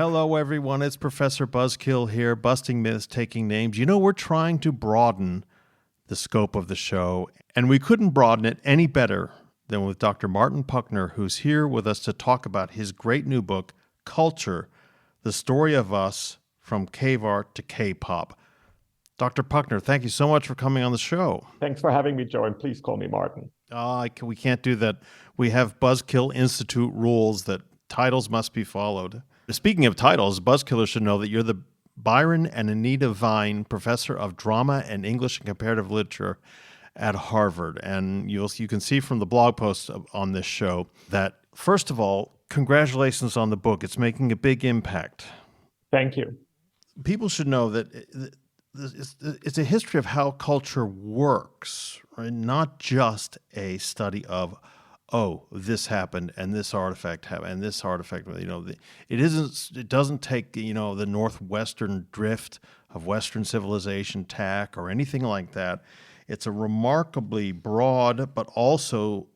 Hello, everyone. It's Professor Buzzkill here, busting myths, taking names. You know, we're trying to broaden the scope of the show, and we couldn't broaden it any better than with Dr. Martin Puchner, who's here with us to talk about his great new book, Culture, The Story of Us from Cave Art to K-Pop. Dr. Puchner, thank you so much for coming on the show. Thanks for having me, Joe, and please call me Martin. We can't do that. We have Buzzkill Institute rules that titles must be followed. Speaking of titles, Buzzkillers should know that you're the Byron and Anita Vine Professor of Drama and English and Comparative Literature at Harvard. And you can see from the blog post on this show that, first of all, congratulations on the book. It's making a big impact. Thank you. People should know that it's a history of how culture works, right? Not just a study of, oh, this happened and this artifact happened and this artifact. It doesn't take the northwestern drift of Western civilization tack or anything like that. It's a remarkably broad but also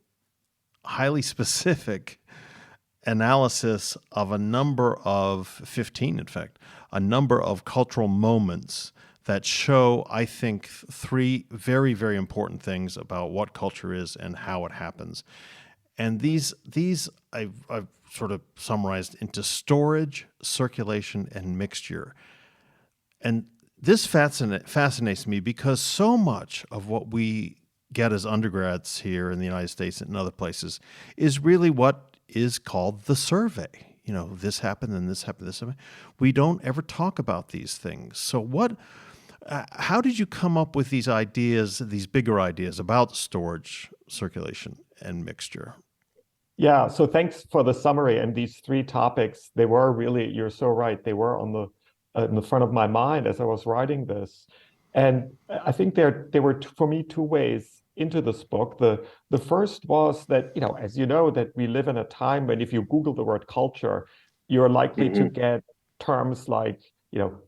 highly specific analysis of a number of 15, in fact, a number of cultural moments that show, I think, three very, very important things about what culture is and how it happens. And these I've sort of summarized into storage, circulation, and mixture. And this fascinates me because so much of what we get as undergrads here in the United States and in other places is really what is called the survey. You know, this happened and this happened, this happened. We don't ever talk about these things. So how did you come up with these ideas, these bigger ideas about storage, circulation, and mixture? Yeah, so thanks for the summary. And these three topics, they were really, you're so right, they were in the front of my mind as I was writing this. And I think there were, for me, two ways into this book. The first was that, as you know, that we live in a time when if you Google the word culture, you're likely to get terms like,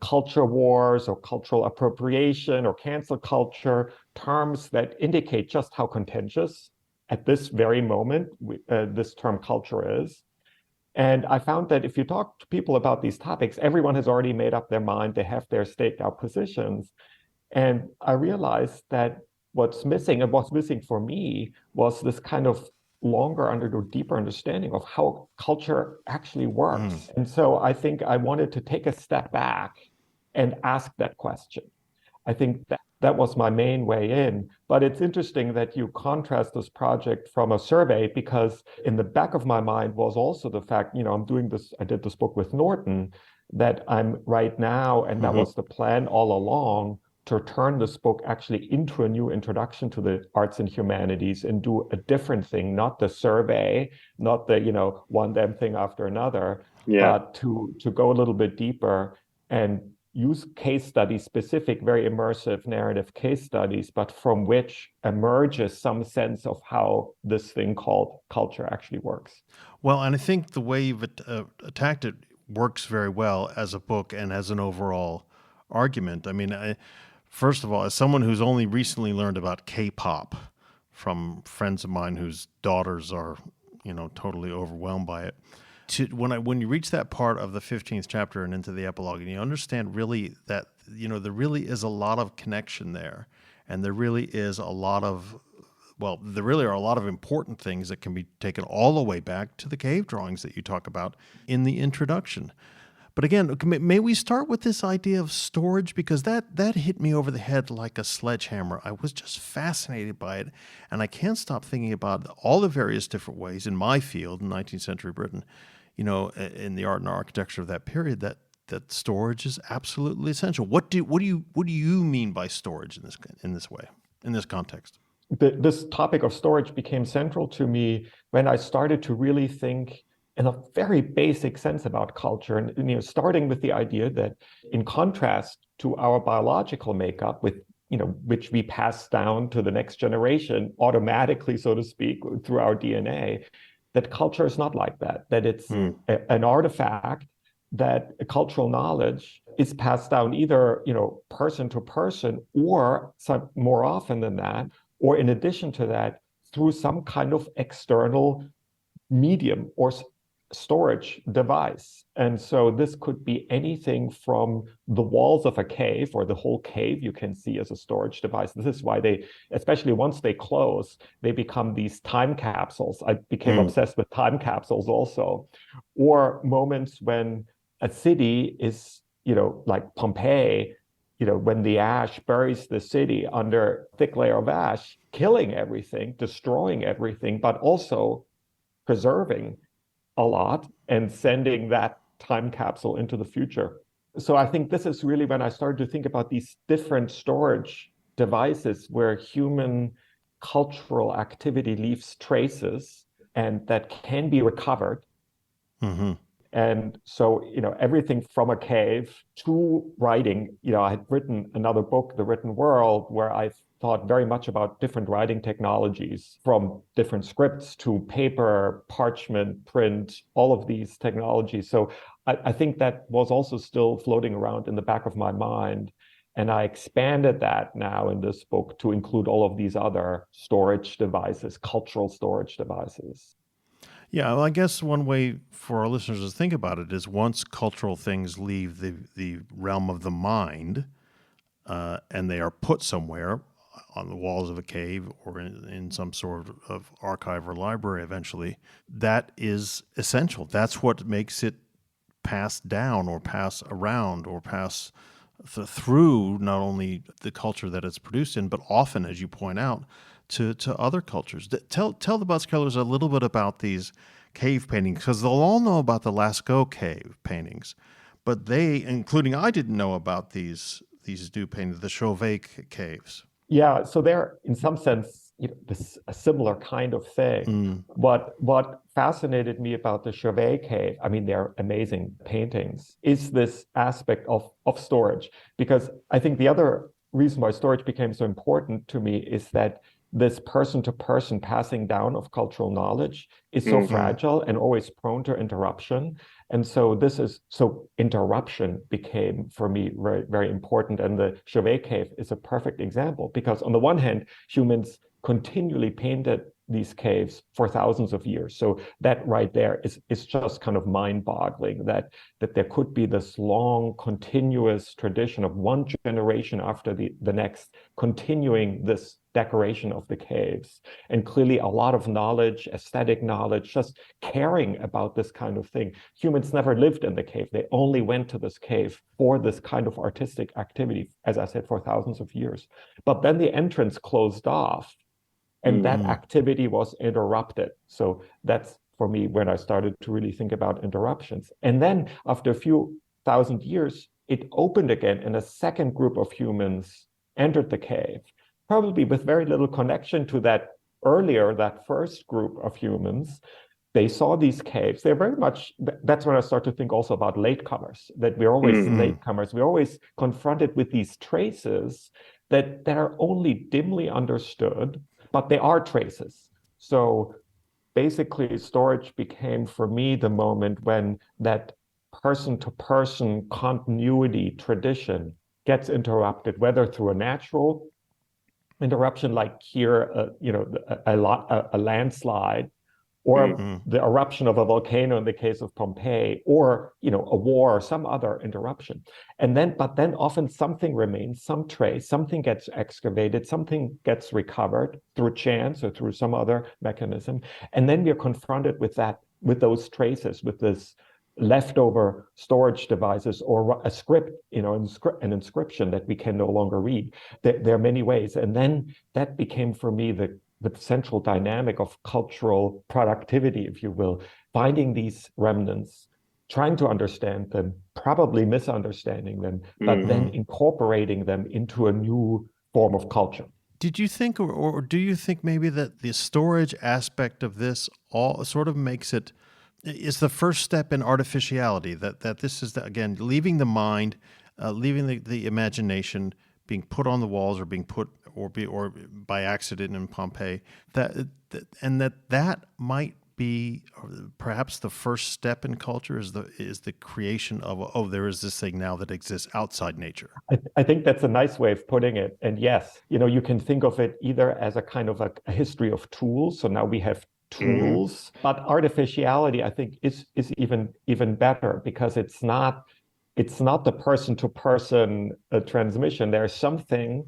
culture wars or cultural appropriation or cancel culture, terms that indicate just how contentious at this very moment this term culture is. And I found that if you talk to people about these topics, everyone has already made up their mind. They have their staked out positions. And I realized that what's missing for me was this kind of deeper understanding of how culture actually works. And so I think I wanted to take a step back and ask that question. I think that was my main way in. But it's interesting that you contrast this project from a survey, because in the back of my mind was also the fact, I did this book with Norton, that I'm right now, and that was the plan all along, to turn this book actually into a new introduction to the arts and humanities and do a different thing, not the survey, not the, one damn thing after another, but to go a little bit deeper and use case studies, specific, very immersive narrative case studies, but from which emerges some sense of how this thing called culture actually works. Well, and I think the way you've attacked it works very well as a book and as an overall argument. I mean, first of all, as someone who's only recently learned about K-pop from friends of mine whose daughters are, totally overwhelmed by it, when you reach that part of the 15th chapter and into the epilogue, and you understand really that, there really is a lot of connection there, and there really are a lot of important things that can be taken all the way back to the cave drawings that you talk about in the introduction. But again, may we start with this idea of storage? Because that hit me over the head like a sledgehammer. I was just fascinated by it, and I can't stop thinking about all the various different ways in my field in 19th century Britain, in the art and architecture of that period, that storage is absolutely essential. What do you mean by storage in this context? This topic of storage became central to me when I started to really think in a very basic sense about culture, and starting with the idea that, in contrast to our biological makeup, which we pass down to the next generation automatically, so to speak, through our DNA, that culture is not like that. That it's an artifact, that cultural knowledge is passed down either person to person, or more often than that, or in addition to that, through some kind of external medium or storage device. And so this could be anything from the walls of a cave or the whole cave you can see as a storage device. This is why they, especially once they close, they become these time capsules. I became Mm. obsessed with time capsules also. Or moments when a city is, like Pompeii, when the ash buries the city under a thick layer of ash, killing everything, destroying everything, but also preserving a lot and sending that time capsule into the future. So I think this is really when I started to think about these different storage devices where human cultural activity leaves traces and that can be recovered. Hmm. And so, everything from a cave to writing, I had written another book, The Written World, where I thought very much about different writing technologies from different scripts to paper, parchment, print, all of these technologies. So I think that was also still floating around in the back of my mind. And I expanded that now in this book to include all of these other storage devices, cultural storage devices. Yeah, well, I guess one way for our listeners to think about it is once cultural things leave the realm of the mind, and they are put somewhere on the walls of a cave or in some sort of archive or library eventually, that is essential. That's what makes it pass down or pass around or pass through not only the culture that it's produced in, but often, as you point out, to other cultures. Tell the Buskellers a little bit about these cave paintings, because they'll all know about the Lascaux cave paintings, but they, including I, didn't know about these new paintings, the Chauvet caves. Yeah, so they're in some sense, this a similar kind of thing. Mm, What fascinated me about the Chauvet cave, I mean, they're amazing paintings, is this aspect of storage. Because I think the other reason why storage became so important to me is that this person-to-person passing down of cultural knowledge is so mm-hmm. fragile and always prone to interruption. And so interruption became for me very, very important. And the Chauvet cave is a perfect example because on the one hand, humans continually painted these caves for thousands of years. So that right there is just kind of mind-boggling that there could be this long, continuous tradition of one generation after the next, continuing this decoration of the caves. And clearly a lot of knowledge, aesthetic knowledge, just caring about this kind of thing. Humans never lived in the cave. They only went to this cave for this kind of artistic activity, as I said, for thousands of years. But then the entrance closed off and that Mm. activity was interrupted. So that's for me when I started to really think about interruptions. And then after a few thousand years, it opened again, and a second group of humans entered the cave, probably with very little connection to that first group of humans. They saw these caves. They're very much, that's when I start to think also about latecomers, that we're always Mm-hmm. latecomers. We're always confronted with these traces that are only dimly understood, but they are traces. So basically, storage became for me the moment when that person to person continuity tradition gets interrupted, whether through a natural interruption like here, a landslide, or Mm. the eruption of a volcano in the case of Pompeii, or a war or some other interruption. But then often something remains, some trace, something gets excavated, something gets recovered through chance or through some other mechanism. And then we're confronted with those traces, with this leftover storage devices or a script, an inscription that we can no longer read. There are many ways. And then that became for me the central dynamic of cultural productivity, if you will, finding these remnants, trying to understand them, probably misunderstanding them, but then Mm-hmm. incorporating them into a new form of culture. Did you think, or do you think maybe that the storage aspect of this all sort of makes it is the first step in artificiality? That this is again leaving the mind, leaving the imagination, being put on the walls or being put or by accident in Pompeii. And that might be perhaps the first step in culture is the creation of, oh, there is this thing now that exists outside nature. I think that's a nice way of putting it. And yes, you can think of it either as a kind of a history of tools. So now we have Hmm. tools. But artificiality, I think, is even better because it's not the person-to-person transmission. There's something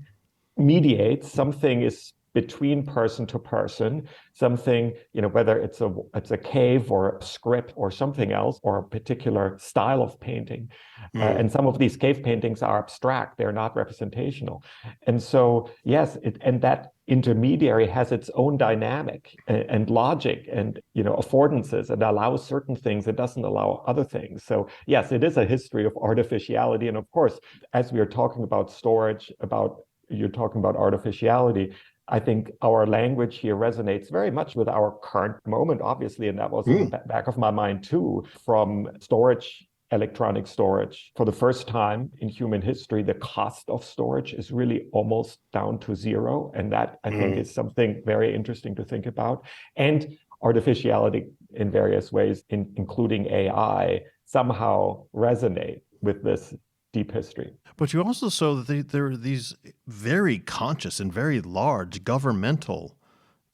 mediates, something is between person to person, something, whether it's a cave or a script or something else or a particular style of painting. Hmm. And some of these cave paintings are abstract, they're not representational. And so, yes, and that intermediary has its own dynamic and logic and affordances. It allows certain things, it doesn't allow other things. So yes, it is a history of artificiality. And of course, as we are talking about storage, about you're talking about artificiality, I think our language here resonates very much with our current moment, obviously, and that was in the Hmm. back of my mind too, from storage, electronic storage. For the first time in human history, the cost of storage is really almost down to zero. And that, I think, Hmm. is something very interesting to think about. And artificiality in various ways, including AI, somehow resonate with this deep history. But you also saw that there are these very conscious and very large governmental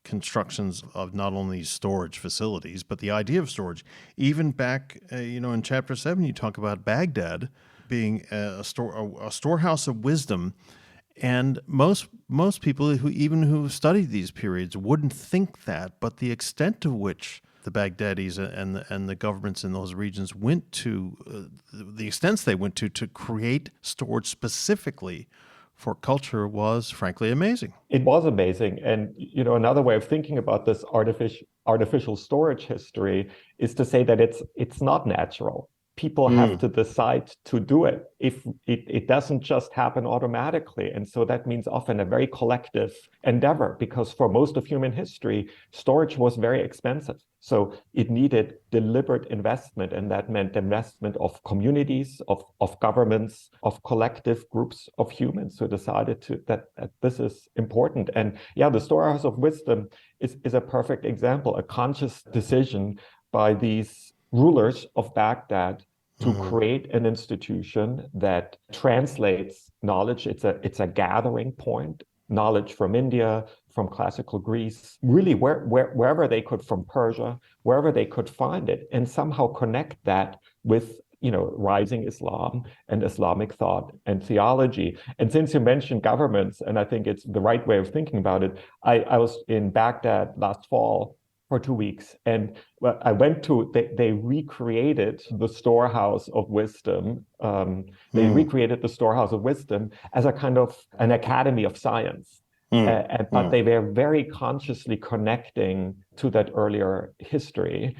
constructions of not only storage facilities, but the idea of storage. Even back, in chapter 7, you talk about Baghdad being a storehouse of wisdom. And most people who studied these periods wouldn't think that, but the extent to which the Baghdadis and the governments in those regions went to the extents they went to create storage specifically for culture was frankly amazing. It was amazing. And another way of thinking about this artificial storage history is to say that it's not natural. People have Mm. to decide to do it. If it doesn't just happen automatically. And so that means often a very collective endeavor, because for most of human history, storage was very expensive. So it needed deliberate investment, and that meant investment of communities, of governments, of collective groups of humans who decided that this is important. And yeah, the storehouse of wisdom is a perfect example, a conscious decision by these rulers of Baghdad to Mm. create an institution that translates knowledge. It's a gathering point, knowledge from India, from classical Greece, really wherever they could, from Persia, wherever they could find it, and somehow connect that with rising Islam and Islamic thought and theology. And since you mentioned governments, and I think it's the right way of thinking about it, I was in Baghdad last fall for 2 weeks, and well, I went to they recreated the storehouse of wisdom. They Mm. recreated the storehouse of wisdom as a kind of an academy of science. Mm. But Mm. they were very consciously connecting to that earlier history.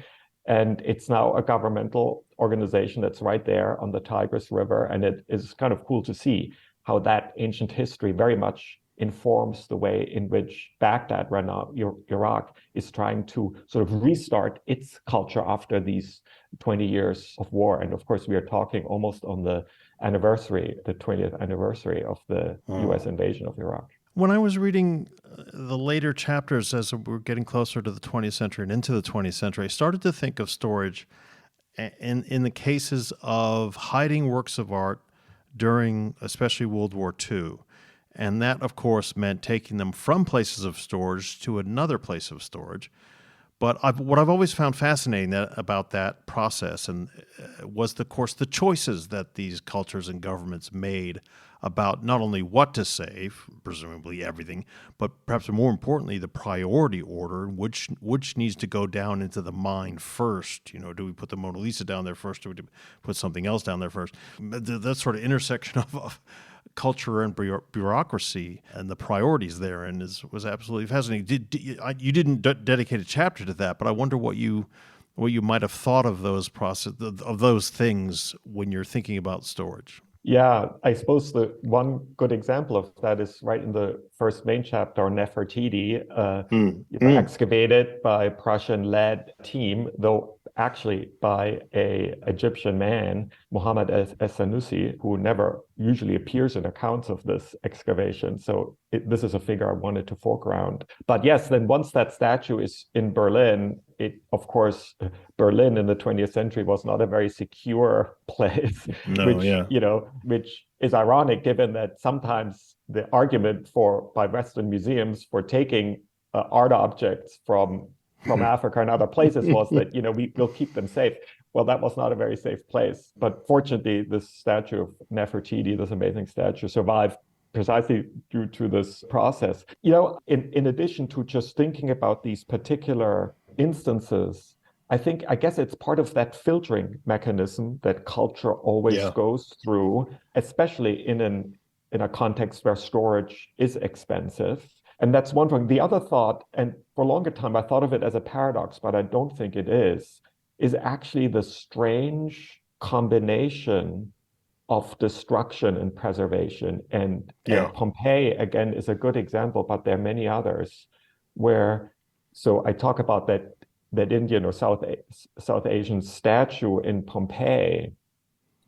And it's now a governmental organization that's right there on the Tigris River. And it is kind of cool to see how that ancient history very much informs the way in which Baghdad, right now, Iraq, is trying to sort of restart its culture after these 20 years of war. And of course, we are talking almost on the 20th anniversary of the Mm. US invasion of Iraq. When I was reading the later chapters as we're getting closer to the 20th century and into the 20th century, I started to think of storage in the cases of hiding works of art during especially World War II. And that, of course, meant taking them from places of storage to another place of storage. But what I've always found fascinating about that process and was, of course, the choices that these cultures and governments made about not only what to save, presumably everything, but perhaps more importantly, the priority order, which needs to go down into the mind first. Do we put the Mona Lisa down there first, or do we put something else down there first? That sort of intersection of culture and bureaucracy and the priorities there, and was absolutely fascinating. You didn't dedicate a chapter to that, but I wonder what you might have thought of those of those things when you're thinking about storage. Yeah, I suppose the one good example of that is right in the first main chapter, Nefertiti, Mm. Mm. excavated by Prussian-led team, though actually by a Egyptian man, Muhammad es-Sanusi, who never usually appears in accounts of this excavation. So this is a figure I wanted to foreground. But yes, then once that statue is in Berlin, of course, Berlin in the 20th century was not a very secure place, No, which, yeah. which is ironic given that sometimes the argument by Western museums for taking art objects from from Africa and other places was that, we'll keep them safe. Well, that was not a very safe place. But fortunately, this statue of Nefertiti, this amazing statue, survived precisely due to this process. In addition to just thinking about these particular instances, I guess it's part of that filtering mechanism that culture always Yeah. goes through, especially in a context where storage is expensive. And that's one thing. The other thought, and for a longer time, I thought of it as a paradox, but I don't think it is actually the strange combination of destruction and preservation. And Yeah. Pompeii, again, is a good example, but there are many others where, so I talk about that Indian or South Asian statue in Pompeii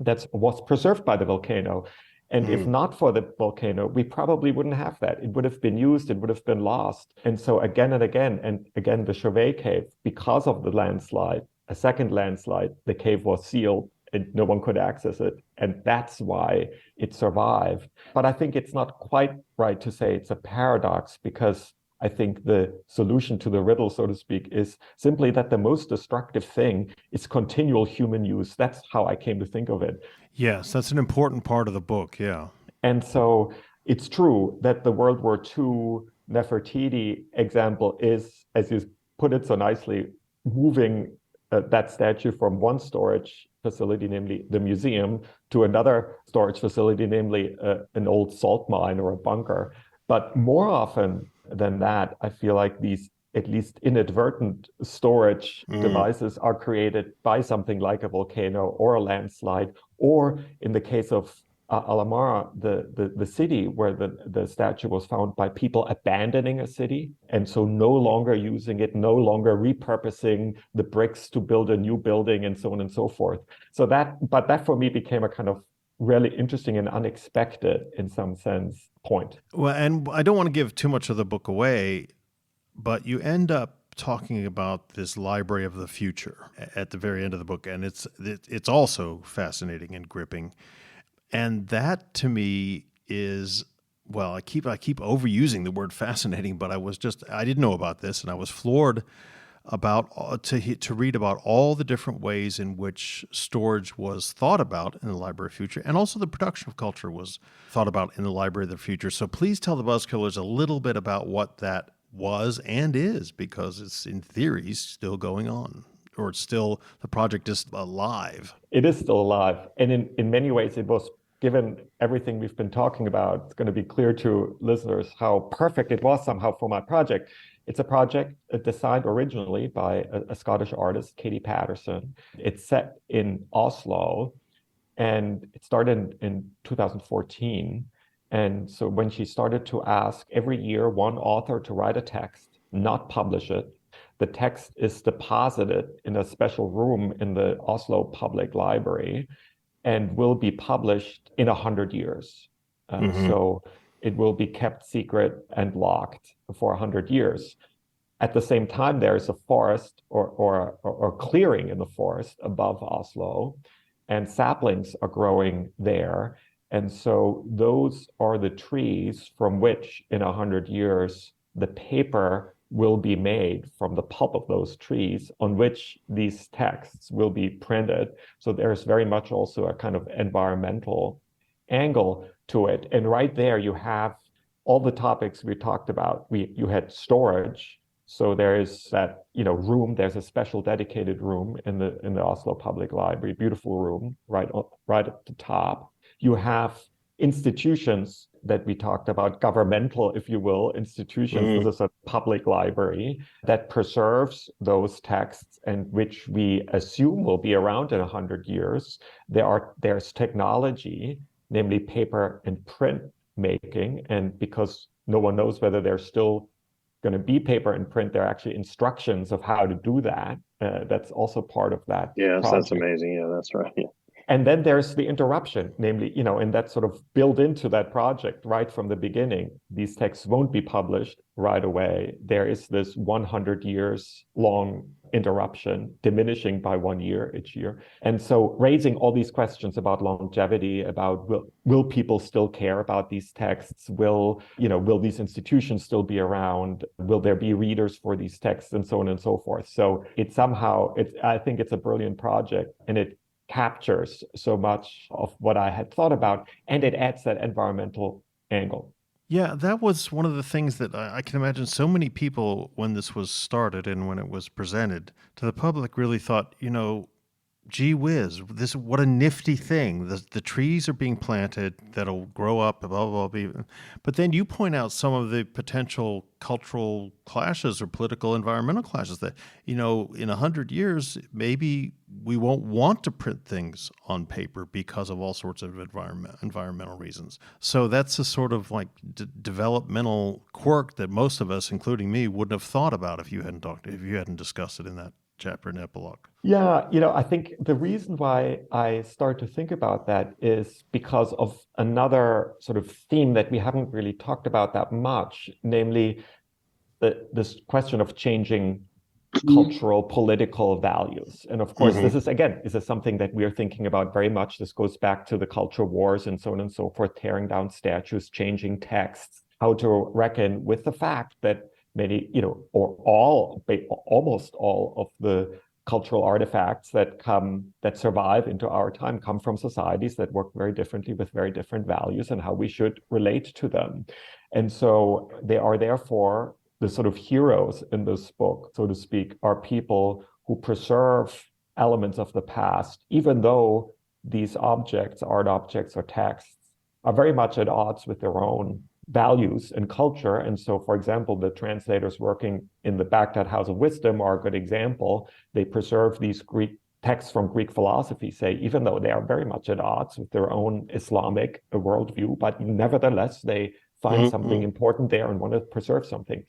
that was preserved by the volcano. And if Mm. not for the volcano, we probably wouldn't have that. It would have been used, it would have been lost. And so again and again, the Chauvet cave, because of the landslide, a second landslide, the cave was sealed and no one could access it. And that's why it survived. But I think it's not quite right to say it's a paradox, because I think the solution to the riddle, so to speak, is simply that the most destructive thing is continual human use. That's how I came to think of it. Yes, that's an important part of the book. Yeah. And so it's true that the World War II Nefertiti example is, as you put it so nicely, moving that statue from one storage facility, namely the museum, to another storage facility, namely an old salt mine or a bunker. But more often than that, I feel like these at least inadvertent storage devices are created by something like a volcano or a landslide, or in the case of Alamara, the city where the statue was found, by people abandoning a city. And so no longer using it, no longer repurposing the bricks to build a new building and so on and so forth. But that for me became a kind of really interesting and unexpected, in some sense, point. Well, and I don't want to give too much of the book away, but you end up talking about this library of the future at the very end of the book, and it's also fascinating and gripping. And that to me is, well, I keep overusing the word fascinating, but I didn't know about this, and I was floored about to read about all the different ways in which storage was thought about in the Library of the Future, and also the production of culture was thought about in the Library of the Future. So please tell the Buzzkillers a little bit about what that was and is, because it's in theory still going on, or it's still, the project is alive. It is still alive. And in many ways, it was, given everything we've been talking about, it's going to be clear to listeners how perfect it was somehow for my project. It's a project designed originally by a Scottish artist, Katie Patterson. It's set in Oslo, and it started in 2014. And so when she started to ask every year one author to write a text, not publish it, the text is deposited in a special room in the Oslo Public Library and will be published in 100 years. So it will be kept secret and locked for 100 years. At the same time, there is a forest or clearing in the forest above Oslo, and saplings are growing there. And so those are the trees from which in 100 years, the paper will be made from the pulp of those trees on which these texts will be printed. So there's very much also a kind of environmental angle to it. And right there, you have all the topics we talked about. You had storage. So there is that, room. There's a special dedicated room in the Oslo Public Library, beautiful room, right at the top. You have institutions that we talked about, governmental, if you will, institutions. This is a public library that preserves those texts and which we assume will be around in 100 years. There's technology, namely paper and print making. And because no one knows whether there's still going to be paper and print, there are actually instructions of how to do that. That's also part of that Yes, project. that's amazing. Yeah, that's right. Yeah. And then there's the interruption, namely, and that's sort of built into that project right from the beginning. These texts won't be published right away. There is this 100 years long interruption, diminishing by 1 year each year. And so raising all these questions about longevity, about will people still care about these texts? Will these institutions still be around? Will there be readers for these texts, and so on and so forth? So I think it's a brilliant project, and it captures so much of what I had thought about, and it adds that environmental angle. Yeah, that was one of the things that I can imagine so many people, when this was started and when it was presented to the public, really thought, gee whiz, what a nifty thing. The trees are being planted that'll grow up, blah, blah, blah. But then you point out some of the potential cultural clashes or political environmental clashes that, in 100 years, maybe we won't want to print things on paper because of all sorts of environmental reasons. So that's a sort of like developmental quirk that most of us, including me, wouldn't have thought about if you hadn't discussed it in that chapter and epilogue. Yeah, I think the reason why I start to think about that is because of another sort of theme that we haven't really talked about that much, namely this question of changing cultural, political values. And of course, this is something that we're thinking about very much. This goes back to the culture wars and so on and so forth, tearing down statues, changing texts, how to reckon with the fact that many, or almost all of the cultural artifacts that survive into our time come from societies that work very differently with very different values, and how we should relate to them. And so they are therefore the sort of heroes in this book, so to speak, are people who preserve elements of the past, even though these objects, art objects or texts, are very much at odds with their own values and culture. And so, for example, the translators working in the Baghdad House of Wisdom are a good example. They preserve these Greek texts from Greek philosophy, say, even though they are very much at odds with their own Islamic worldview, but nevertheless, they find something important there and want to preserve something.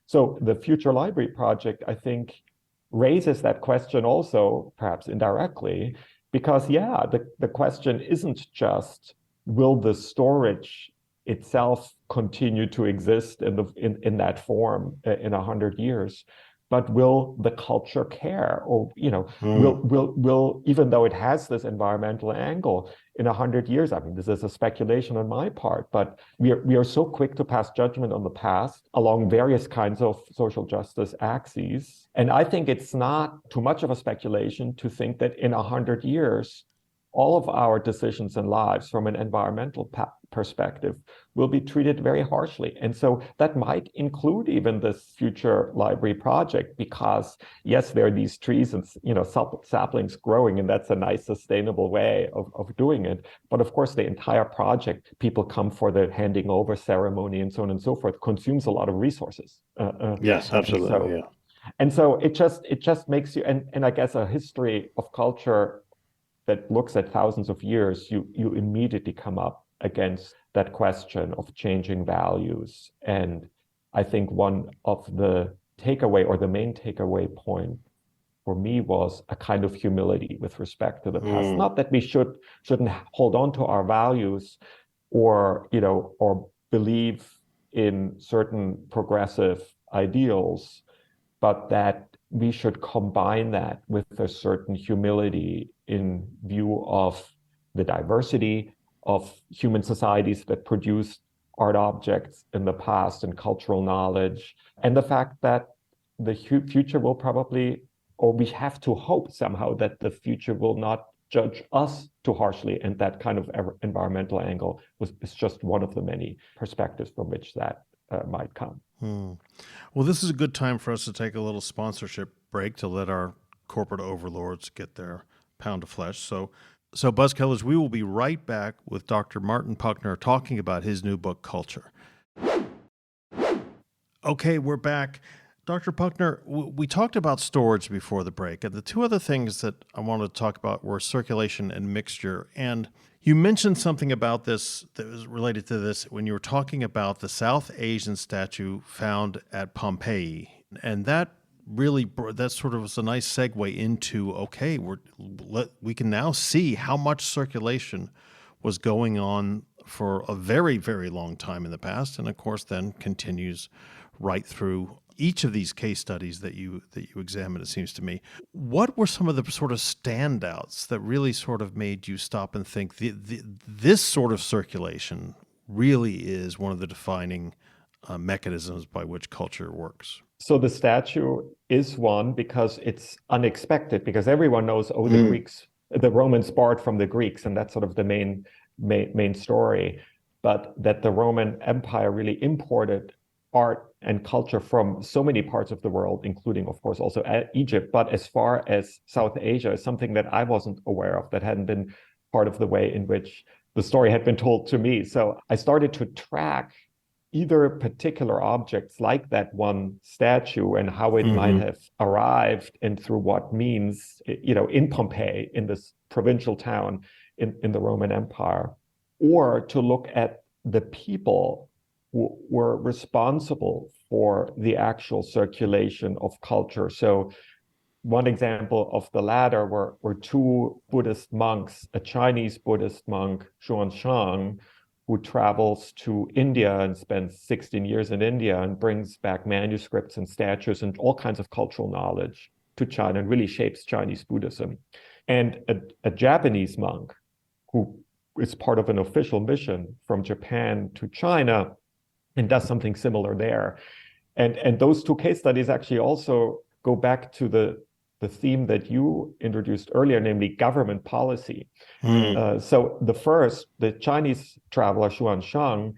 So the Future Library Project, I think, raises that question also, perhaps indirectly, because, the question isn't just, will the storage itself continue to exist in that form in 100 years, but will the culture care? Or will even though it has this environmental angle, in 100 years, I mean, this is a speculation on my part, but we are so quick to pass judgment on the past along various kinds of social justice axes. And I think it's not too much of a speculation to think that in 100 years, all of our decisions and lives from an environmental perspective will be treated very harshly. And so that might include even this Future Library Project, because yes, there are these trees and saplings growing, and that's a nice sustainable way of doing it. But of course, the entire project, people come for the handing over ceremony and so on and so forth, consumes a lot of resources. Yes, absolutely. And so it just makes you, and I guess a history of culture that looks at thousands of years, you immediately come up against that question of changing values. And I think one of the takeaway, or the main takeaway point for me, was a kind of humility with respect to the past. Not that we shouldn't hold on to our values, or believe in certain progressive ideals, but that we should combine that with a certain humility in view of the diversity of human societies that produced art objects in the past, and cultural knowledge, and the fact that the future will probably, or we have to hope somehow, that the future will not judge us too harshly. And that kind of environmental angle is just one of the many perspectives from which that might come. Well, this is a good time for us to take a little sponsorship break to let our corporate overlords get their pound of flesh. So Buzzkillers, we will be right back with Dr. Martin Puchner talking about his new book, Culture. Okay, we're back. Dr. Puchner, we talked about storage before the break, and the two other things that I wanted to talk about were circulation and mixture. And you mentioned something about this that was related to this when you were talking about the South Asian statue found at Pompeii. And that sort of was a nice segue into, okay, we can now see how much circulation was going on for a very, very long time in the past, and of course then continues right through each of these case studies that you examined, it seems to me, what were some of the sort of standouts that really sort of made you stop and think this sort of circulation really is one of the defining mechanisms by which culture works? So the statue is one because it's unexpected, because everyone knows, oh, the Romans borrowed from the Greeks, and that's sort of the main story. But that the Roman Empire really imported art and culture from so many parts of the world, including, of course, also Egypt, but as far as South Asia, is something that I wasn't aware of, that hadn't been part of the way in which the story had been told to me. So I started to track either particular objects like that one statue and how it might have arrived and through what means, in Pompeii, in this provincial town in the Roman Empire, or to look at the people who were responsible for the actual circulation of culture. So one example of the latter were two Buddhist monks, a Chinese Buddhist monk, Xuanzang, who travels to India and spends 16 years in India and brings back manuscripts and statues and all kinds of cultural knowledge to China and really shapes Chinese Buddhism. And a Japanese monk who is part of an official mission from Japan to China and does something similar there. And those two case studies actually also go back to the theme that you introduced earlier, namely government policy. So the Chinese traveler Xuanzang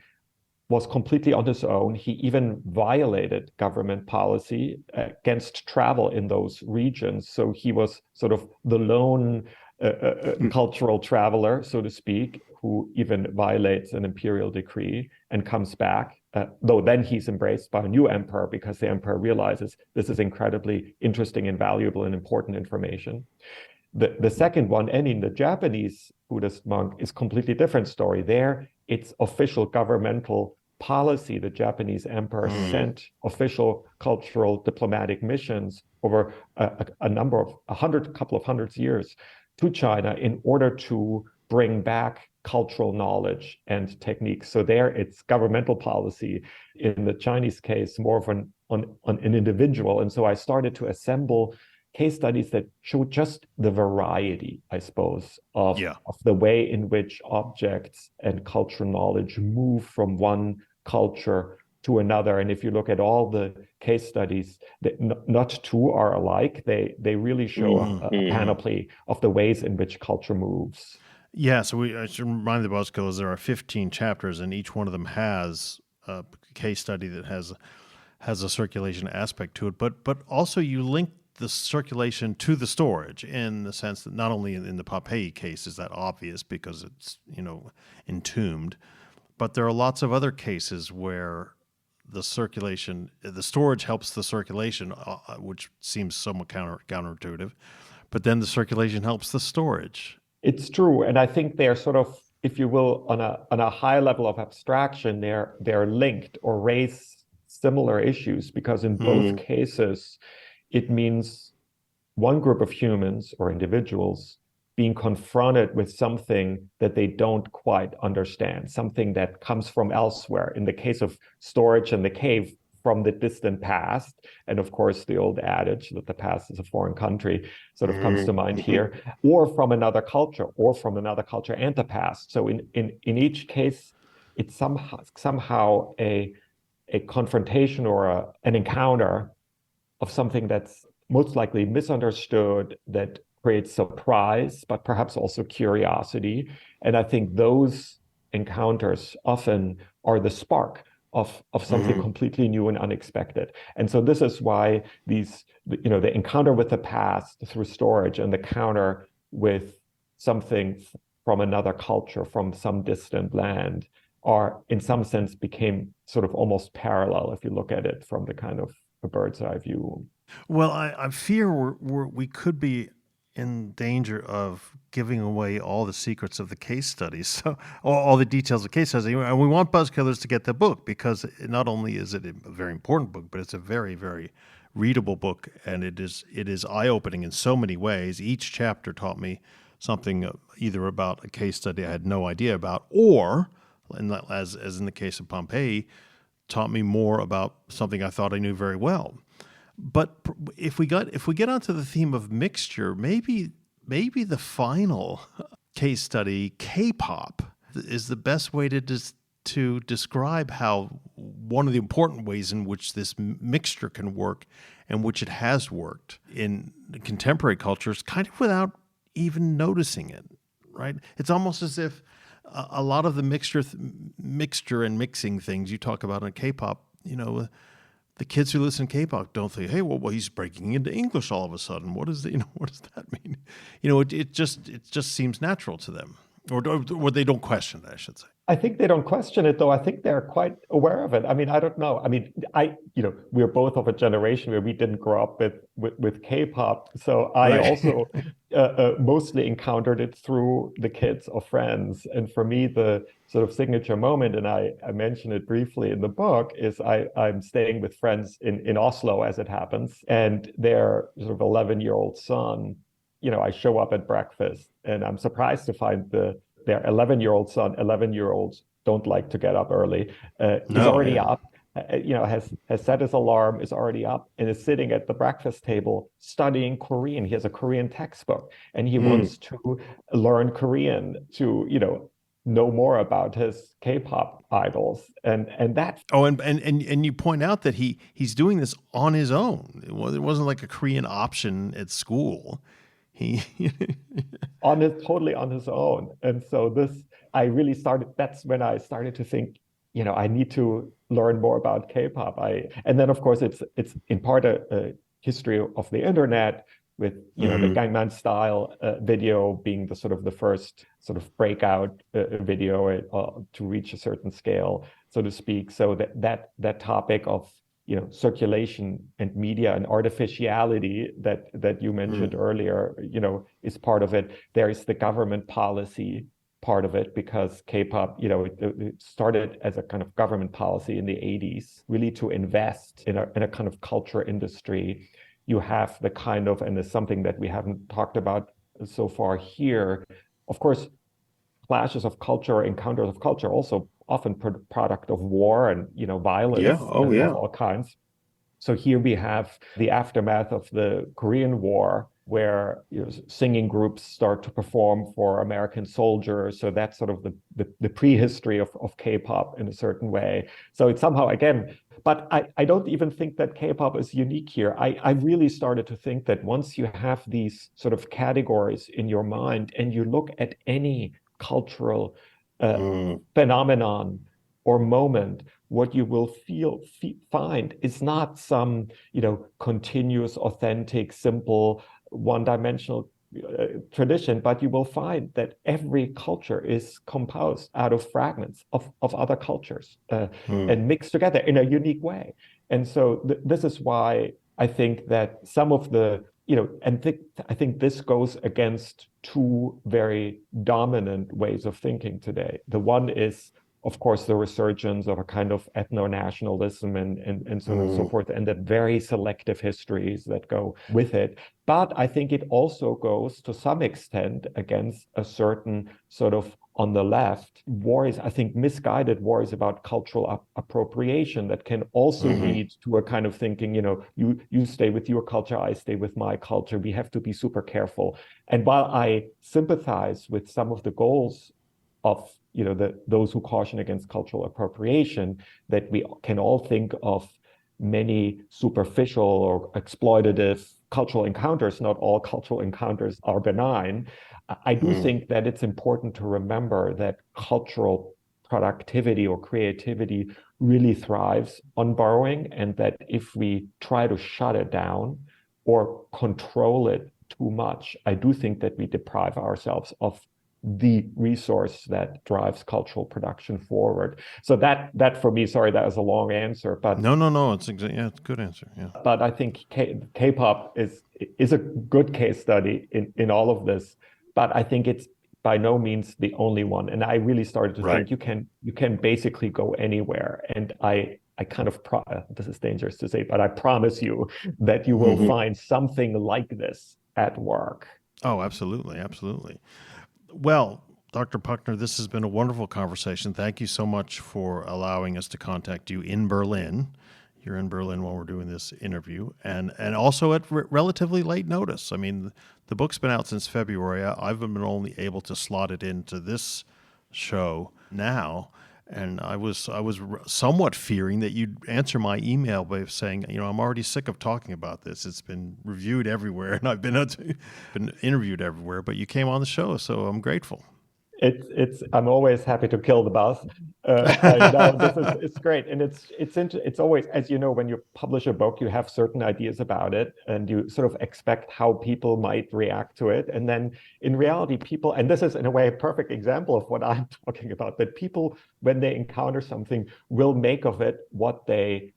was completely on his own. He even violated government policy against travel in those regions. So he was sort of the lone cultural traveler, so to speak, who even violates an imperial decree and comes back. Though then he's embraced by a new emperor because the emperor realizes this is incredibly interesting and valuable and important information. The second one, ending the Japanese Buddhist monk, is completely different story. There, it's official governmental policy. The Japanese emperor sent official cultural diplomatic missions over a couple of hundreds years to China in order to bring back cultural knowledge and techniques. So there it's governmental policy. In the Chinese case, more of an individual. And so I started to assemble case studies that show just the variety, I suppose, of the way in which objects and cultural knowledge move from one culture to another. And if you look at all the case studies, not two are alike. They really show a panoply of the ways in which culture moves. Yeah, so I should remind the Buzzkillers there are 15 chapters, and each one of them has a case study that has a circulation aspect to it. But also you link the circulation to the storage in the sense that not only in the Pompeii case is that obvious because it's entombed, but there are lots of other cases where the storage helps the circulation, which seems somewhat counterintuitive, but then the circulation helps the storage. It's true, and I think they're sort of, if you will, on a high level of abstraction, they're linked or raise similar issues, because in both cases, it means one group of humans or individuals being confronted with something that they don't quite understand, something that comes from elsewhere. In the case of storage and the cave, from the distant past. And of course, the old adage that the past is a foreign country sort of comes to mind here, or from another culture and the past. So in each case, it's somehow a confrontation or an encounter of something that's most likely misunderstood, that creates surprise, but perhaps also curiosity. And I think those encounters often are the spark of something completely new and unexpected. And so this is why the encounter with the past through storage and the counter with something from another culture, from some distant land, are in some sense became sort of almost parallel if you look at it from the kind of a bird's eye view. Well, I fear we could be in danger of giving away all the secrets of the case studies, so all the details of case studies. And we want Buzzkillers to get the book, because not only is it a very important book, but it's a very, very readable book, and it is eye-opening in so many ways. Each chapter taught me something either about a case study I had no idea about, or, as in the case of Pompeii, taught me more about something I thought I knew very well. But if we get onto the theme of mixture, maybe the final case study, K-pop, is the best way to describe how one of the important ways in which this mixture can work, and which it has worked in contemporary cultures, kind of without even noticing it. Right? It's almost as if a lot of the mixture and mixing things you talk about in K-pop, the kids who listen to K-pop don't think, hey, well, he's breaking into English all of a sudden. What does what does that mean? It just seems natural to them, or they don't question it, I should say. I think they don't question it, though. I think they're quite aware of it. I mean, I don't know. I mean, we're both of a generation where we didn't grow up with K-pop, so I Right. also mostly encountered it through the kids or friends. And for me, the sort of signature moment, and I mentioned it briefly in the book, is I'm staying with friends in Oslo, as it happens, and their sort of 11-year-old son. I show up at breakfast, and I'm surprised to find their 11-year-old son. 11-year-olds don't like to get up early. Is No, already yeah. up. Has set his alarm, is already up, and is sitting at the breakfast table studying Korean. He has a Korean textbook, and he Mm. wants to learn Korean to know more about his K-pop idols, and that. Oh, and you point out that he's doing this on his own. It wasn't like a Korean option at school. He Totally on his own. And so that's when I started to think, I need to learn more about K-pop. And then of course it's in part a history of the internet, with the Mhm. Gangnam Style video being the sort of the first sort of breakout video to reach a certain scale, so to speak. So that topic of circulation and media and artificiality that you mentioned Mm. earlier, is part of it. There is the government policy part of it, because K-pop, it started as a kind of government policy in the 80s, really to invest in a kind of culture industry. You have the kind of, and it's something that we haven't talked about so far here, of course, clashes of culture, encounters of culture, also often product of war and Yeah. violence Oh, of yeah. all kinds. So here we have the aftermath of the Korean War, where singing groups start to perform for American soldiers. So that's sort of the prehistory of K-pop in a certain way. So it's somehow, again, but I don't even think that K-pop is unique here. I really started to think that once you have these sort of categories in your mind, and you look at any cultural uh, Mm. phenomenon or moment, what you will find is not some continuous, authentic, simple, one-dimensional tradition, but you will find that every culture is composed out of fragments of other cultures, Mm. and mixed together in a unique way. And so this is why I think that some of the I think this goes against two very dominant ways of thinking today. The one is, of course, the resurgence of a kind of ethno-nationalism and so on and so Mm. forth, and the very selective histories that go with it. But I think it also goes to some extent against a certain sort of, on the left, worries, I think misguided worries about cultural appropriation that can also Mhm. lead to a kind of thinking, you stay with your culture, I stay with my culture. We have to be super careful. And while I sympathize with some of the goals of those who caution against cultural appropriation, that we can all think of many superficial or exploitative cultural encounters. Not all cultural encounters are benign. I do Mm. think that it's important to remember that cultural productivity or creativity really thrives on borrowing, and that if we try to shut it down or control it too much, I do think that we deprive ourselves of the resource that drives cultural production forward. So that for me, sorry, that was a long answer, but No, no, no. Yeah, it's a good answer. Yeah. I think K-pop is a good case study in all of this, but I think it's by no means the only one. And I really started to Right. think you can basically go anywhere. And I kind of this is dangerous to say, but I promise you that you will Mhm. find something like this at work. Oh, absolutely, absolutely. Well, Dr. Puchner, this has been a wonderful conversation. Thank you so much for allowing us to contact you in Berlin. You're in Berlin while we're doing this interview, and also at relatively late notice. I mean, the book's been out since February. I've been only able to slot it into this show now, and I was somewhat fearing that you'd answer my email by saying, I'm already sick of talking about this. It's been reviewed everywhere, and I've been interviewed everywhere. But you came on the show, so I'm grateful. I'm always happy to kill the buzz. No, it's great, and it's always, as you know, when you publish a book, you have certain ideas about it, and you sort of expect how people might react to it, and then in reality, people, and this is in a way a perfect example of what I'm talking about, that people, when they encounter something, will make of it what they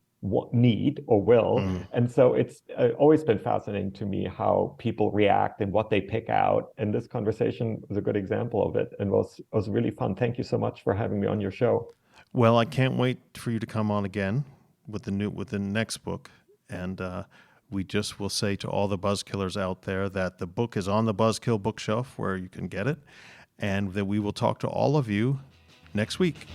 need or will. And so it's always been fascinating to me how people react and what they pick out. And this conversation was a good example of it and was really fun. Thank you so much for having me on your show. Well, I can't wait for you to come on again with the next book. And we just will say to all the buzzkillers out there that the book is on the Buzzkill bookshelf where you can get it, and that we will talk to all of you next week.